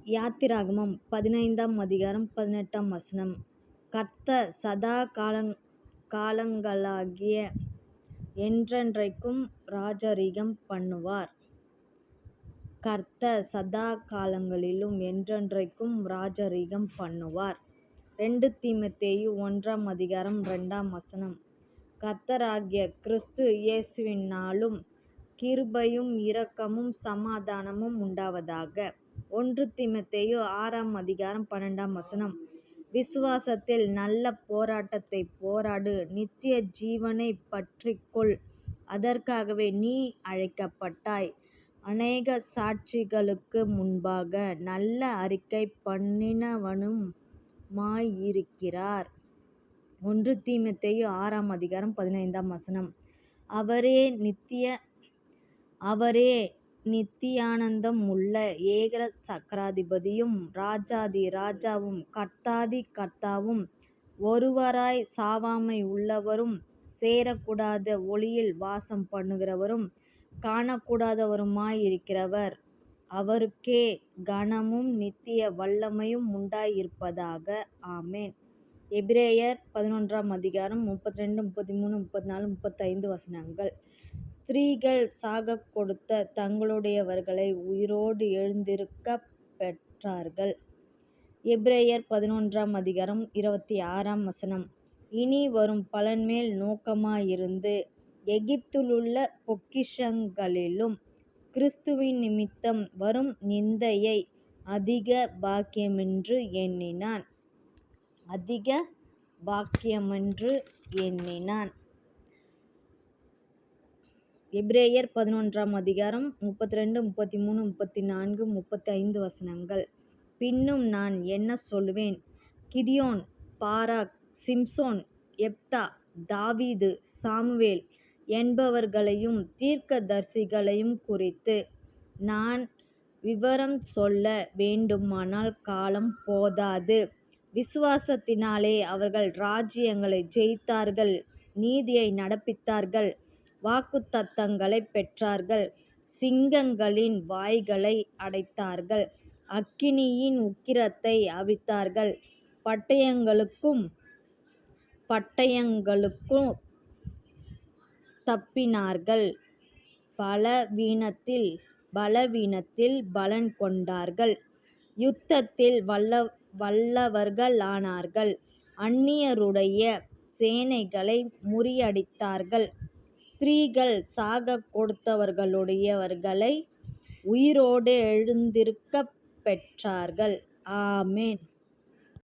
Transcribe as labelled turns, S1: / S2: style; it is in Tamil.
S1: யாத்திராகமம் 15 கர்த்தர் சதா காலங்களாகிய என்றென்றைக்கும் ராஜரிகம் பண்ணுவார். கர்த்தர் சதா காலங்களிலும் என்றென்றைக்கும் ராஜரிகம் பண்ணுவார். 2 தீமோத்தேயு 1 கர்த்தராகிய கிறிஸ்து இயேசுவினாலும் கிருபையும் இரக்கமும் சமாதானமும் உண்டாவதாக. 1 தீமோத்தேயு 6 விசுவாசத்தில் நல்ல போராட்டத்தைப் போராடு, நித்திய ஜீவனைப் பற்றிக்கொள், அதற்காகவே நீ அழைக்கப்பட்டாய். அநேக சாட்சிகளுக்கு முன்பாக நல்ல அறிக்கை பண்ணினவனுமாயிருக்கிறார். 1 தீமோத்தேயு 6 அவரே நித்தியானந்தம் உள்ள ஏக சக்கராதிபதியும் ராஜாதி ராஜாவும் கர்த்தாதி கர்த்தாவும் ஒருவராய் சாவாமை உள்ளவரும் சேரக்கூடாத ஒளியில் வாசம் பண்ணுகிறவரும் காணக்கூடாதவருமாயிருக்கிறவர். அவருக்கே கனமும் நித்திய வல்லமையும் உண்டாயிருப்பதாக. ஆமென். எபிரேயர் 11 ஸ்திரீகள் சாகக் கொடுத்த தங்களுடையவர்களை உயிரோடு எழுந்திருக்கப் பெற்றார்கள். எபிரேயர் 11 இனி வரும் பலன்மேல் நோக்கமாயிருந்து எகிப்திலுள்ள பொக்கிஷங்களிலும் கிறிஸ்துவின் நிமித்தம் வரும் நிந்தையை அதிக பாக்கியமென்று எண்ணினான். எபிரேயர் 11 பின்னும் நான் என்ன சொல்லுவேன்? கிதியோன், பாராக், சிம்சோன், எப்தா, தாவீது, சாமுவேல் என்பவர்களையும் தீர்க்கதரிசிகளையும் குறித்து நான் விவரம் சொல்ல வேண்டுமானால் காலம் போதாது. விசுவாசத்தினாலே அவர்கள் ராஜ்யங்களை ஜெயித்தார்கள், நீதியை நடப்பித்தார்கள், வாக்குத்தத்தங்களைப் பெற்றார்கள், சிங்கங்களின் வாய்களை அடைத்தார்கள், அக்கினியின் உக்கிரத்தை அவித்தார்கள், பட்டயங்களுக்கும் தப்பினார்கள், பலவீனத்தில் பலன் கொண்டார்கள், யுத்தத்தில் வல்லவர்களானார்கள், அந்நியருடைய சேனைகளை முறியடித்தார்கள். ஸ்திரீகள் சாகக் கொடுத்தவர்களுடையவர்களை உயிரோடு எழுந்திருக்கப் பெற்றார்கள். ஆமென்.